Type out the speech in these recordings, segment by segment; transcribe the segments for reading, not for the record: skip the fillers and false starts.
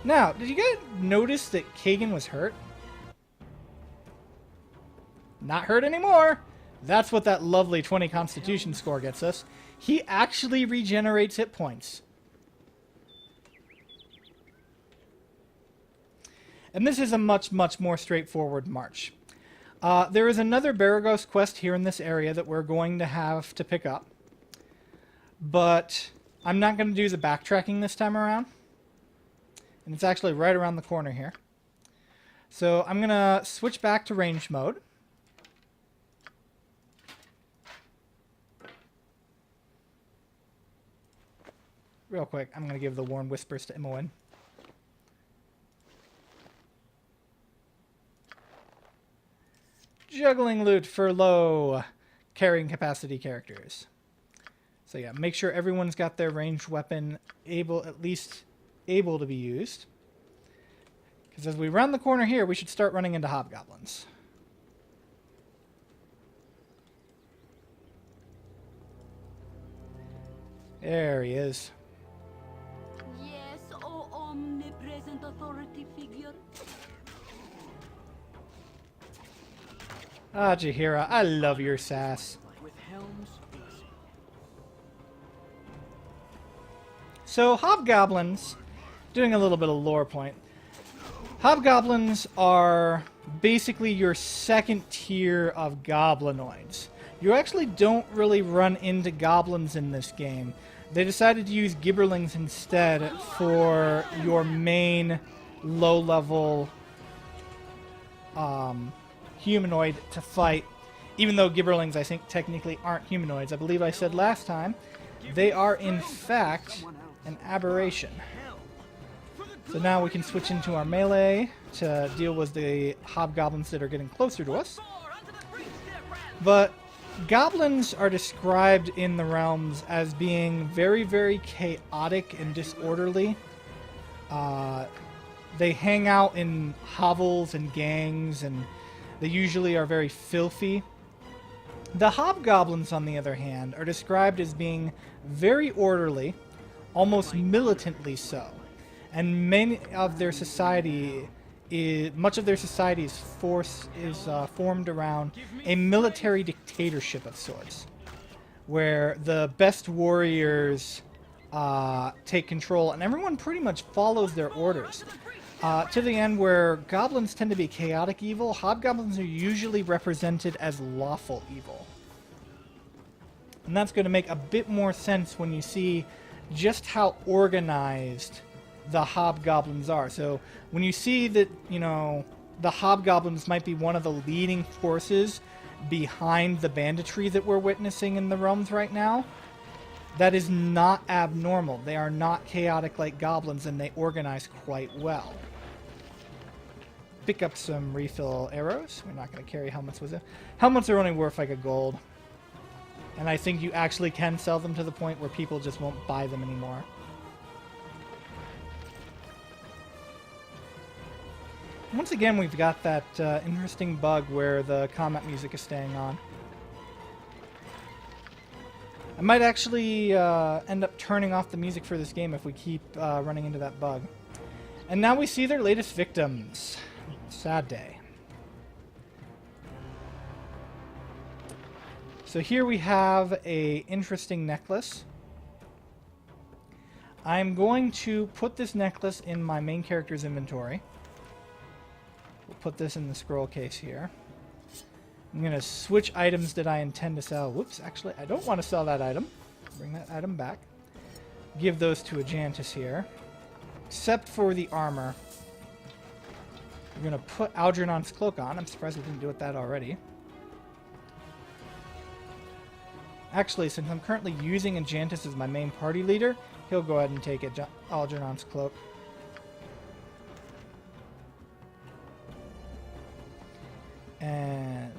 Now, did you guys notice that Kagan was hurt? Not hurt anymore. That's what that lovely 20 Constitution score gets us. He actually regenerates hit points. And this is a much, much more straightforward march. There is another Baragos quest here in this area that we're going to have to pick up. But I'm not going to do the backtracking this time around. And it's actually right around the corner here. So I'm going to switch back to range mode. Real quick, I'm going to give the Warn Whispers to Imoen. Juggling loot for low carrying capacity characters. So yeah, make sure everyone's got their ranged weapon at least able to be used. Because as we round the corner here, we should start running into hobgoblins. There he is. Yes, oh omnipresent authority figure. Ah, Jaheira, I love your sass. With helms. So, hobgoblins, doing a little bit of lore point. Hobgoblins are basically your second tier of goblinoids. You actually don't really run into goblins in this game. They decided to use gibberlings instead for your main low-level humanoid to fight. Even though gibberlings, I think, technically aren't humanoids. I believe I said last time, they are in fact an aberration. So now we can switch into our melee to deal with the hobgoblins that are getting closer to us. But goblins are described in the realms as being very, very chaotic and disorderly. They hang out in hovels and gangs, and they usually are very filthy. The hobgoblins, on the other hand, are described as being very orderly, almost militantly so. And much of their society is formed around a military dictatorship of sorts, where the best warriors take control, and everyone pretty much follows their orders. To the end where goblins tend to be chaotic evil, hobgoblins are usually represented as lawful evil. And that's going to make a bit more sense when you see just how organized the hobgoblins are. So when you see that, you know, the hobgoblins might be one of the leading forces behind the banditry that we're witnessing in the realms right now, that is not abnormal. They are not chaotic like goblins, and they organize quite well. Pick up some refill arrows. We're not going to carry helmets with it. Helmets are only worth like a gold. And I think you actually can sell them to the point where people just won't buy them anymore. Once again, we've got that interesting bug where the combat music is staying on. I might actually end up turning off the music for this game if we keep running into that bug. And now we see their latest victims. Sad day. So here we have a interesting necklace. I'm going to put this necklace in my main character's inventory. We'll put this in the scroll case here. I'm going to switch items that I intend to sell. Whoops, actually, I don't want to sell that item. Bring that item back. Give those to Ajantis here. Except for the armor. We're going to put Algernon's cloak on. I'm surprised we didn't do it that already. Actually, since I'm currently using Ajantis as my main party leader, he'll go ahead and take Algernon's cloak. And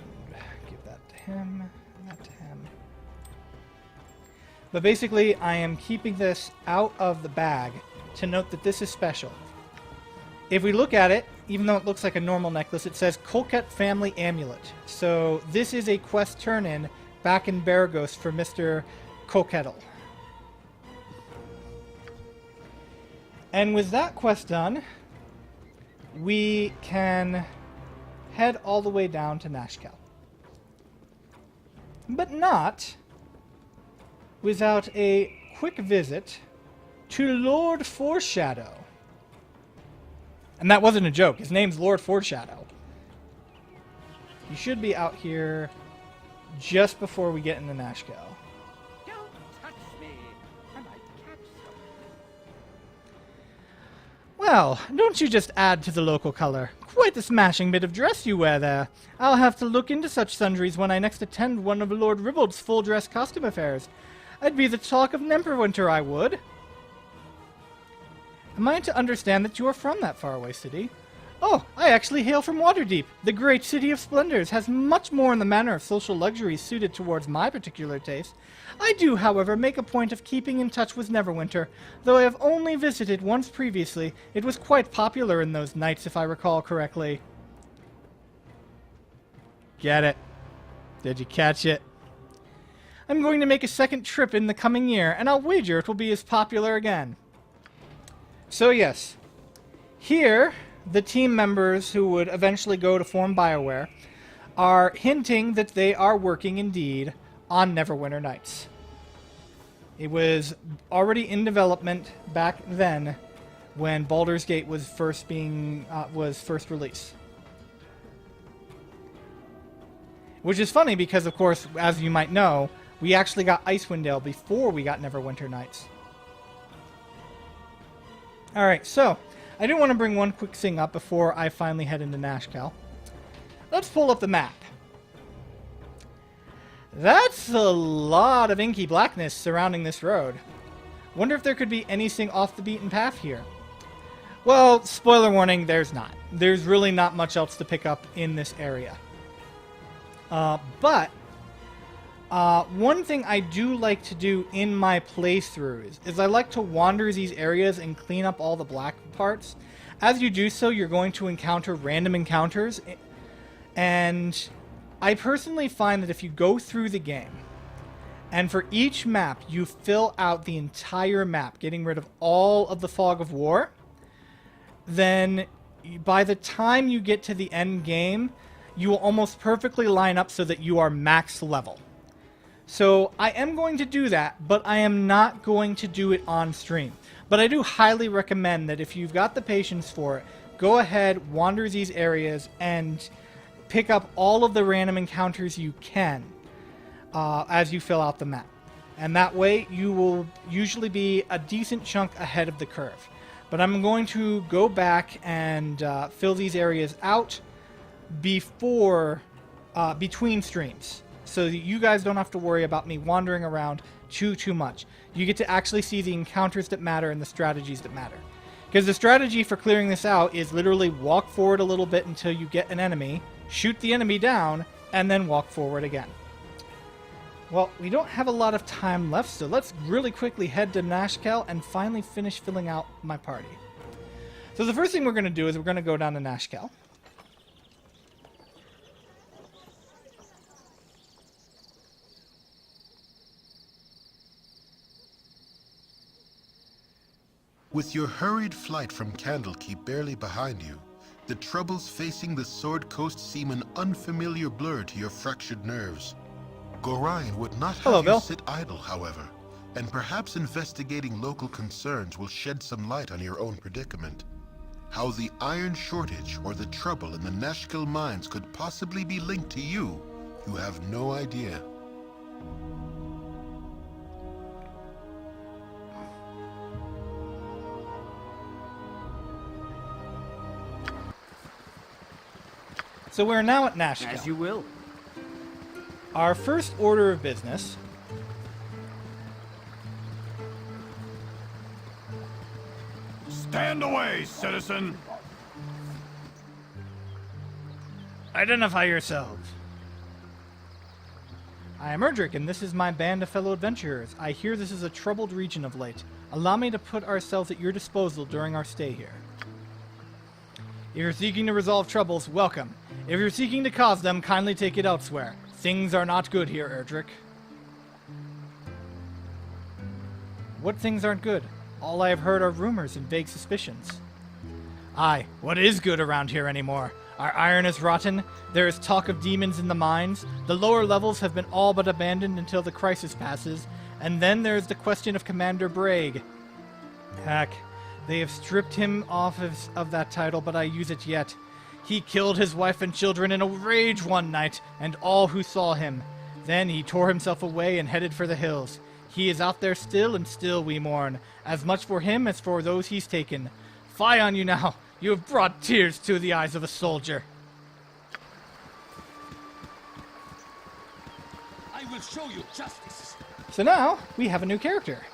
give that to him, and that to him. But basically, I am keeping this out of the bag to note that this is special. If we look at it, even though it looks like a normal necklace, it says Kolket Family Amulet. So this is a quest turn-in back in Baragos for Mr. Kokettle. And with that quest done, we can head all the way down to Nashkel. But not without a quick visit to Lord Foreshadow. And that wasn't a joke. His name's Lord Foreshadow. He should be out here just before we get into Nashkel. Don't touch me. I might catch something. Well, don't you just add to the local color. Quite the smashing bit of dress you wear there. I'll have to look into such sundries when I next attend one of Lord Ribbald's full-dress costume affairs. I'd be the talk of Neverwinter, I would. Am I to understand that you are from that faraway city? Oh, I actually hail from Waterdeep. The great city of splendors has much more in the manner of social luxuries suited towards my particular taste. I do, however, make a point of keeping in touch with Neverwinter. Though I have only visited once previously, it was quite popular in those nights, if I recall correctly. Get it. Did you catch it? I'm going to make a second trip in the coming year, and I'll wager it will be as popular again. So yes, here, the team members who would eventually go to form BioWare are hinting that they are working indeed on Neverwinter Nights. It was already in development back then when Baldur's Gate was first released. Which is funny because, of course, as you might know, we actually got Icewind Dale before we got Neverwinter Nights. Alright, so, I do want to bring one quick thing up before I finally head into Nashkel. Let's pull up the map. That's a lot of inky blackness surrounding this road. Wonder if there could be anything off the beaten path here. Well, spoiler warning, there's not. There's really not much else to pick up in this area. But one thing I do like to do in my playthroughs is I like to wander these areas and clean up all the black parts. As you do so, you're going to encounter random encounters, and I personally find that if you go through the game, and for each map you fill out the entire map, getting rid of all of the fog of war, then by the time you get to the end game, you will almost perfectly line up so that you are max level. So I am going to do that, but I am not going to do it on stream. But I do highly recommend that if you've got the patience for it, go ahead, wander these areas, and pick up all of the random encounters you can as you fill out the map. And that way, you will usually be a decent chunk ahead of the curve. But I'm going to go back and fill these areas out before, between streams, so that you guys don't have to worry about me wandering around too much. You get to actually see the encounters that matter and the strategies that matter. Because the strategy for clearing this out is literally walk forward a little bit until you get an enemy, shoot the enemy down, and then walk forward again. Well, we don't have a lot of time left, so let's really quickly head to Nashkel and finally finish filling out my party. So the first thing we're going to do is we're going to go down to Nashkel. With your hurried flight from Candlekeep barely behind you, the troubles facing the Sword Coast seem an unfamiliar blur to your fractured nerves. Gorion would not have you sit idle, however, and perhaps investigating local concerns will shed some light on your own predicament. How the iron shortage or the trouble in the Nashkel mines could possibly be linked to you, you have no idea. So we're now at Nashkel. As you will. Our first order of business Stand away, citizen! Identify yourselves. I am Erdrick, and this is my band of fellow adventurers. I hear this is a troubled region of late. Allow me to put ourselves at your disposal during our stay here. If you're seeking to resolve troubles, welcome. If you're seeking to cause them, kindly take it elsewhere. Things are not good here, Erdrick. What things aren't good? All I have heard are rumors and vague suspicions. Aye, what is good around here anymore? Our iron is rotten, there is talk of demons in the mines, the lower levels have been all but abandoned until the crisis passes, and then there is the question of Commander Bragg. Heck, they have stripped him off of that title, but I use it yet. He killed his wife and children in a rage one night, and all who saw him. Then he tore himself away and headed for the hills. He is out there still, and still we mourn, as much for him as for those he's taken. Fie on you now! You have brought tears to the eyes of a soldier. I will show you justice. So now, we have a new character.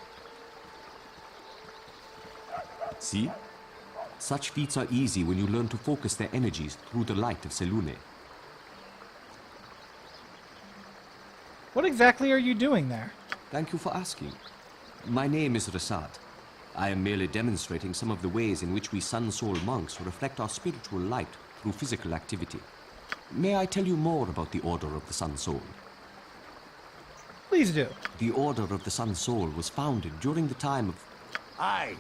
See? Such feats are easy when you learn to focus their energies through the light of Selûne. What exactly are you doing there? Thank you for asking. My name is Rasaad. I am merely demonstrating some of the ways in which we Sun Soul monks reflect our spiritual light through physical activity. May I tell you more about the Order of the Sun Soul? Please do. The Order of the Sun Soul was founded during the time of... Hey,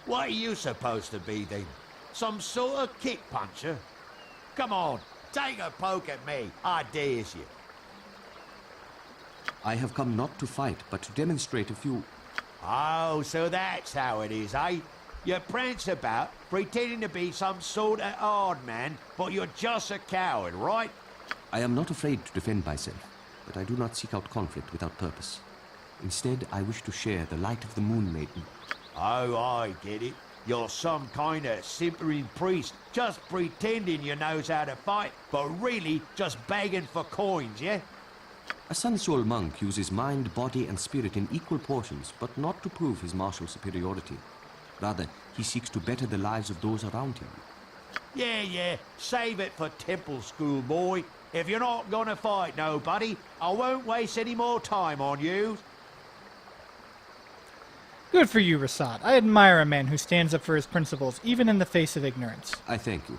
what are you supposed to be then? Some sort of kick puncher? Come on, take a poke at me, I dares you. I have come not to fight, but to demonstrate a few... Oh, so that's how it is, eh? You prance about, pretending to be some sort of hard man, but you're just a coward, right? I am not afraid to defend myself, but I do not seek out conflict without purpose. Instead, I wish to share the light of the Moon Maiden. Oh, I get it. You're some kind of simpering priest, just pretending you knows how to fight, but really just begging for coins, yeah? A Sun Soul monk uses mind, body, and spirit in equal portions, but not to prove his martial superiority. Rather, he seeks to better the lives of those around him. Yeah, save it for temple school, boy. If you're not gonna fight nobody, I won't waste any more time on you. Good for you, Rasaad. I admire a man who stands up for his principles, even in the face of ignorance. I thank you.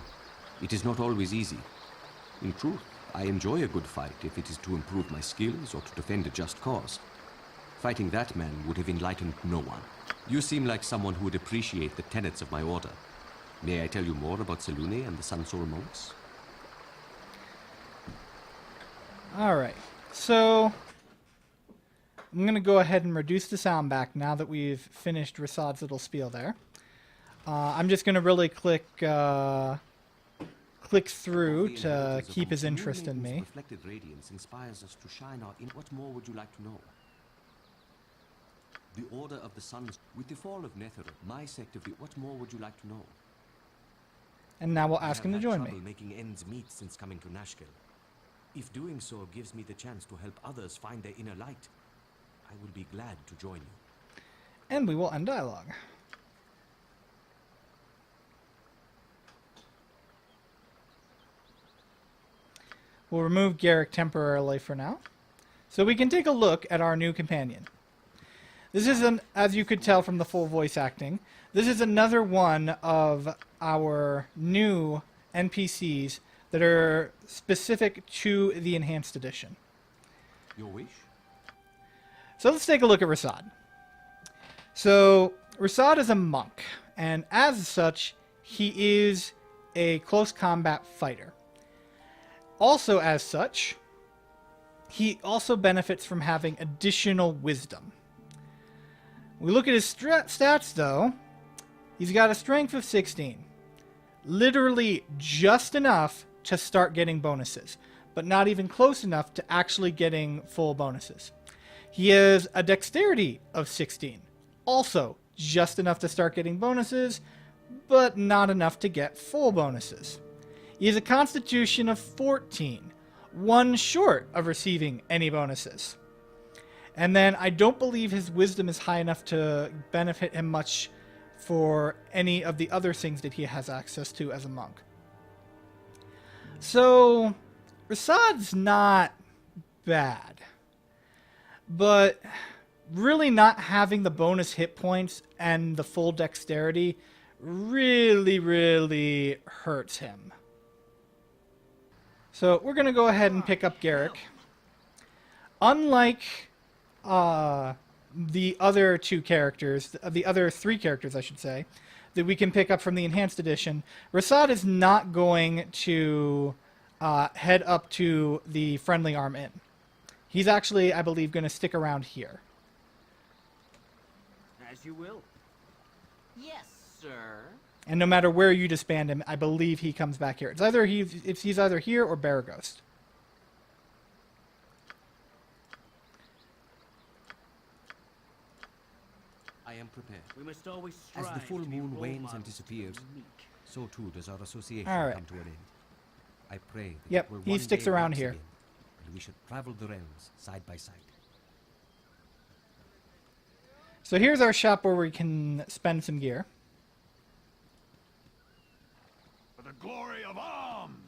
It is not always easy. In truth, I enjoy a good fight if it is to improve my skills or to defend a just cause. Fighting that man would have enlightened no one. You seem like someone who would appreciate the tenets of my order. May I tell you more about Selûne and the Sun Soul monks? Alright, so I'm going to go ahead and reduce the sound back now that we've finished Rasaad's little spiel there. I'm just going to really click through to keep his interest in me. Reflected radiance inspires us to shine our in. What more would you like to know? The Order of the Sun. With the fall of Netheril, my sect of the... What more would you like to know? And now we'll ask him to join me. Making ends meet since coming to Nashkel. If doing so gives me the chance to help others find their inner light, I will be glad to join you. And we will end dialogue. We'll remove Garrick temporarily for now, so we can take a look at our new companion. This is as you could tell from the full voice acting, this is another one of our new NPCs that are specific to the Enhanced Edition. Your wish? So let's take a look at Rasaad. So Rasaad is a monk, and as such, he is a close combat fighter. Also, as such, he also benefits from having additional wisdom. We look at his stats, though. He's got a strength of 16. Literally just enough to start getting bonuses, but not even close enough to actually getting full bonuses. He has a dexterity of 16. Also, just enough to start getting bonuses, but not enough to get full bonuses. He has a constitution of 14, one short of receiving any bonuses. And then I don't believe his wisdom is high enough to benefit him much for any of the other things that he has access to as a monk. So, Rasaad's not bad. But really not having the bonus hit points and the full dexterity really hurts him. So we're going to go ahead and pick up Garrick. Unlike the other two characters, the other three characters, I should say, that we can pick up from the Enhanced Edition, Rasaad is not going to head up to the Friendly Arm Inn. He's actually, I believe, going to stick around here. As you will. Yes, sir. And no matter where you disband him, I believe he comes back here. He's either here or Baraghost. I am prepared. We must always As strive the full to be moon role wanes and models to disappears, the meek. so too does our association All right. come to an end. I pray that Yep, it will he one sticks day around once here. again, and we should travel the realms side by side. So here's our shop where we can spend some gear. For the glory of Arm!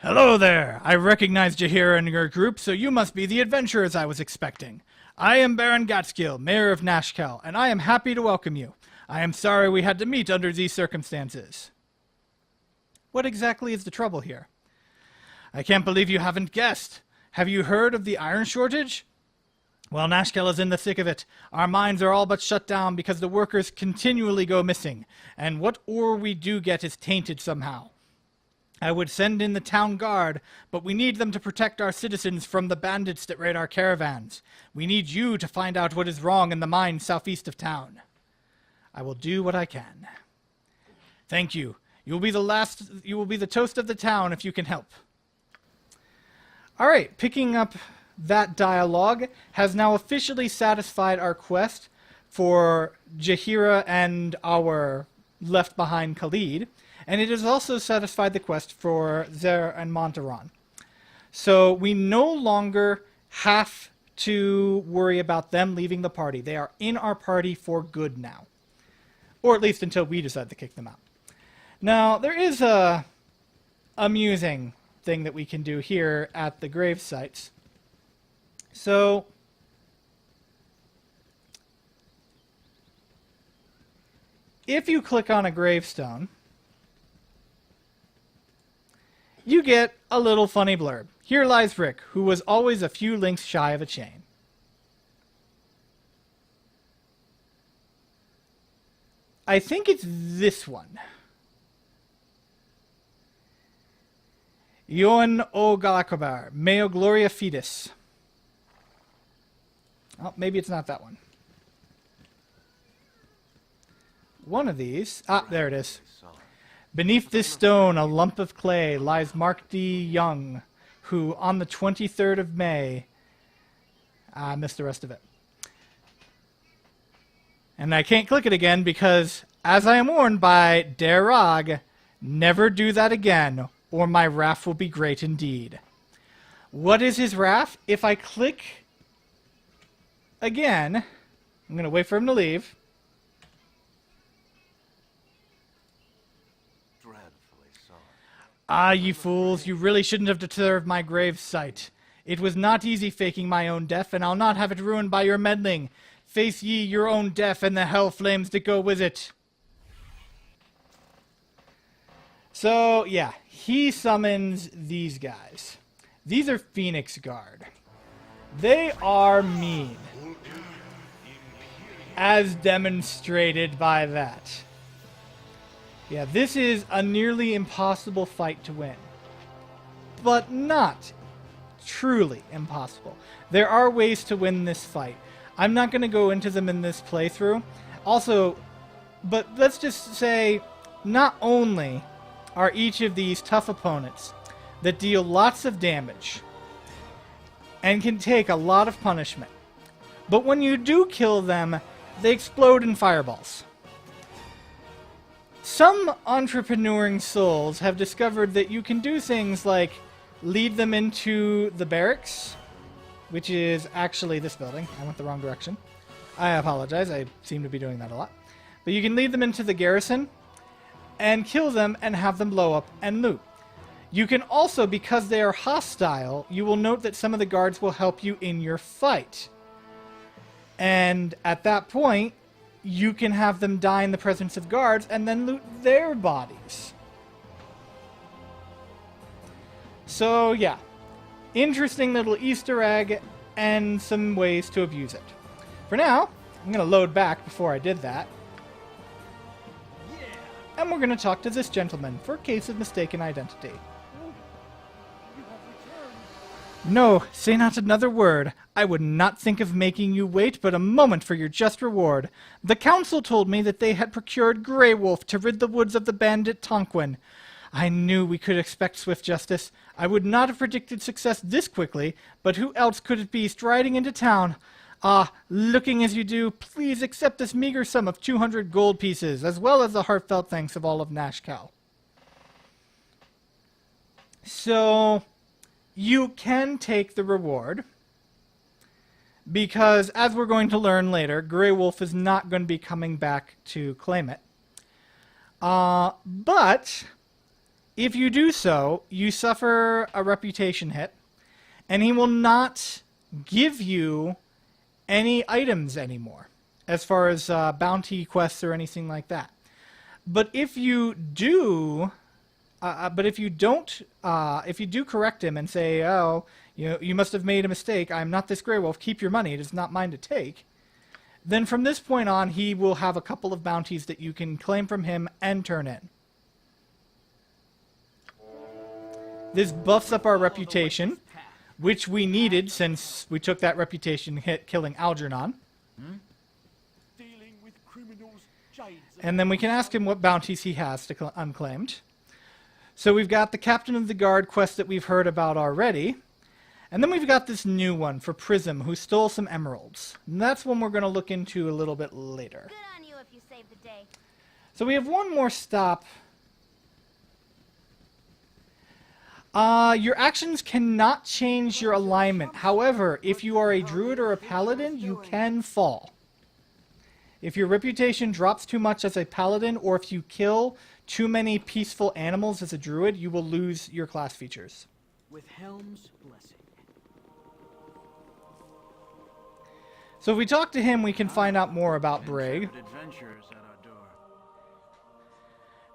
Hello there! I recognized you here in your group, so you must be the adventurers I was expecting. I am Baron Gatskill, Mayor of Nashkel, and I am happy to welcome you. I am sorry we had to meet under these circumstances. What exactly is the trouble here? I can't believe you haven't guessed. Have you heard of the iron shortage? Well, Nashkel is in the thick of it. Our mines are all but shut down because the workers continually go missing, and what ore we do get is tainted somehow. I would send in the town guard, but we need them to protect our citizens from the bandits that raid our caravans. We need you to find out what is wrong in the mines southeast of town. I will do what I can. Thank you. You will be the toast of the town if you can help. All right, picking up that dialogue has now officially satisfied our quest for Jaheira and our left behind Khalid, and it has also satisfied the quest for Zer and Montaron. So we no longer have to worry about them leaving the party. They are in our party for good now. Or at least until we decide to kick them out. Now, there is a amusing thing that we can do here at the grave sites. So, if you click on a gravestone, you get a little funny blurb. Here lies Rick, who was always a few links shy of a chain. I think it's this one. Ioan o Galakobar, Meo Gloria Fides. Oh, maybe it's not that one. One of these. Ah, there it is. Beneath this stone, a lump of clay, lies Mark D. Young, who, on the 23rd of May... I missed the rest of it. And I can't click it again because, as I am warned by Derag, never do that again, or my wrath will be great indeed. What is his wrath? If I click again, I'm going to wait for him to leave. Ah, you fools, you really shouldn't have disturbed my grave site. It was not easy faking my own death, and I'll not have it ruined by your meddling. Face ye your own death and the hell flames that go with it. So, yeah, he summons these guys. These are Phoenix Guard. They are mean, as demonstrated by that. Yeah, this is a nearly impossible fight to win. But not truly impossible. There are ways to win this fight. I'm not going to go into them in this playthrough. Also, but let's just say, not only are each of these tough opponents that deal lots of damage and can take a lot of punishment, but when you do kill them, they explode in fireballs. Some entrepreneuring souls have discovered that you can do things like lead them into the barracks, which is actually this building. I went the wrong direction. I apologize. I seem to be doing that a lot. But you can lead them into the garrison and kill them and have them blow up and loot. You can also, because they are hostile, you will note that some of the guards will help you in your fight. And at that point, you can have them die in the presence of guards and then loot their bodies. So, yeah. Interesting little Easter egg and some ways to abuse it. For now, I'm going to load back before I did that. And we're going to talk to this gentleman for a case of mistaken identity. No, say not another word. I would not think of making you wait but a moment for your just reward. The council told me that they had procured Grey Wolf to rid the woods of the bandit Tonquin. I knew we could expect swift justice. I would not have predicted success this quickly, but who else could it be striding into town? Ah, looking as you do, please accept this meager sum of 200 gold pieces, as well as the heartfelt thanks of all of Nashkel. So, you can take the reward, because as we're going to learn later, Grey Wolf is not going to be coming back to claim it. But if you do so, you suffer a reputation hit, and he will not give you any items anymore, as far as bounty quests or anything like that. But if you do, if you do correct him and say, "Oh, you must have made a mistake. I'm not this Grey Wolf. Keep your money. It is not mine to take," then from this point on, he will have a couple of bounties that you can claim from him and turn in. This buffs up our reputation, which we needed since we took that reputation hit killing Algernon. And then we can ask him what bounties he has to unclaimed. So we've got the Captain of the Guard quest that we've heard about already. And then we've got this new one for Prism, who stole some emeralds. And that's one we're going to look into a little bit later. Good on you if you saved the day. So we have one more stop. Your actions cannot change your alignment. However, if you are a druid or a paladin, you can fall. If your reputation drops too much as a paladin, or if you kill too many peaceful animals as a druid, you will lose your class features. With Helm's blessing. So if we talk to him, we can find out more about Brig.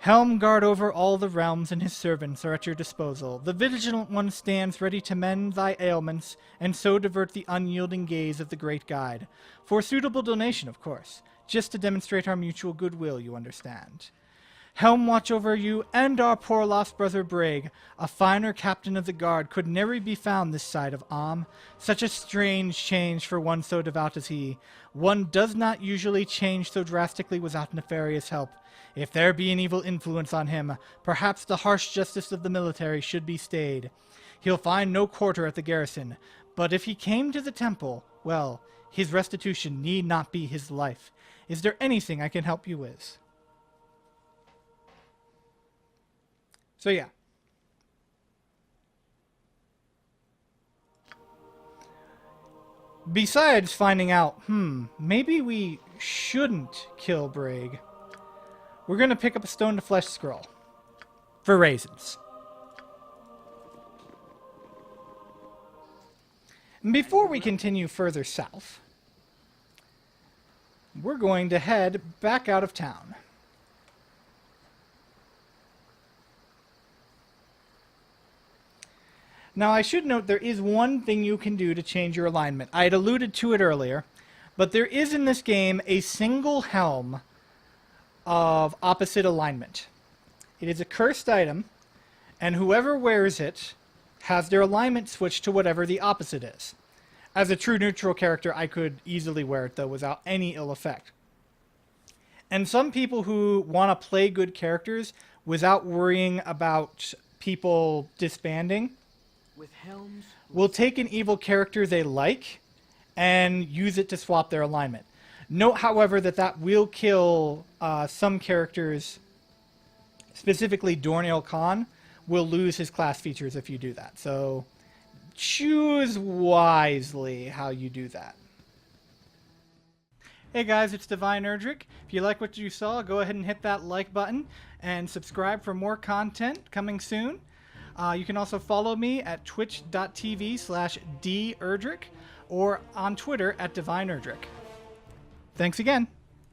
Helm, guard over all the realms, and his servants are at your disposal. The vigilant one stands ready to mend thy ailments, and so divert the unyielding gaze of the great guide. For suitable donation, of course. Just to demonstrate our mutual goodwill, you understand. Helm watch over you and our poor lost brother Brig. A finer captain of the guard could never be found this side of Am. Such a strange change for one so devout as he. One does not usually change so drastically without nefarious help. If there be an evil influence on him, perhaps the harsh justice of the military should be stayed. He'll find no quarter at the garrison, but if he came to the temple, well, his restitution need not be his life. Is there anything I can help you with? So yeah. Besides finding out, maybe we shouldn't kill Brig, we're going to pick up a stone to flesh scroll for raisins. And before we continue further south, we're going to head back out of town. Now, I should note there is one thing you can do to change your alignment. I had alluded to it earlier, but there is in this game a single helm of opposite alignment. It is a cursed item, and whoever wears it has their alignment switched to whatever the opposite is. As a true neutral character, I could easily wear it, though, without any ill effect. And some people who want to play good characters without worrying about people disbanding With Helm's will take an evil character they like and use it to swap their alignment. Note, however, that will kill some characters, specifically Dorniel Khan, will lose his class features if you do that. So choose wisely how you do that. Hey guys, it's Divine Erdrick. If you like what you saw, go ahead and hit that like button and subscribe for more content coming soon. You can also follow me at twitch.tv/derdrick or on Twitter at Divine Erdrick. Thanks again.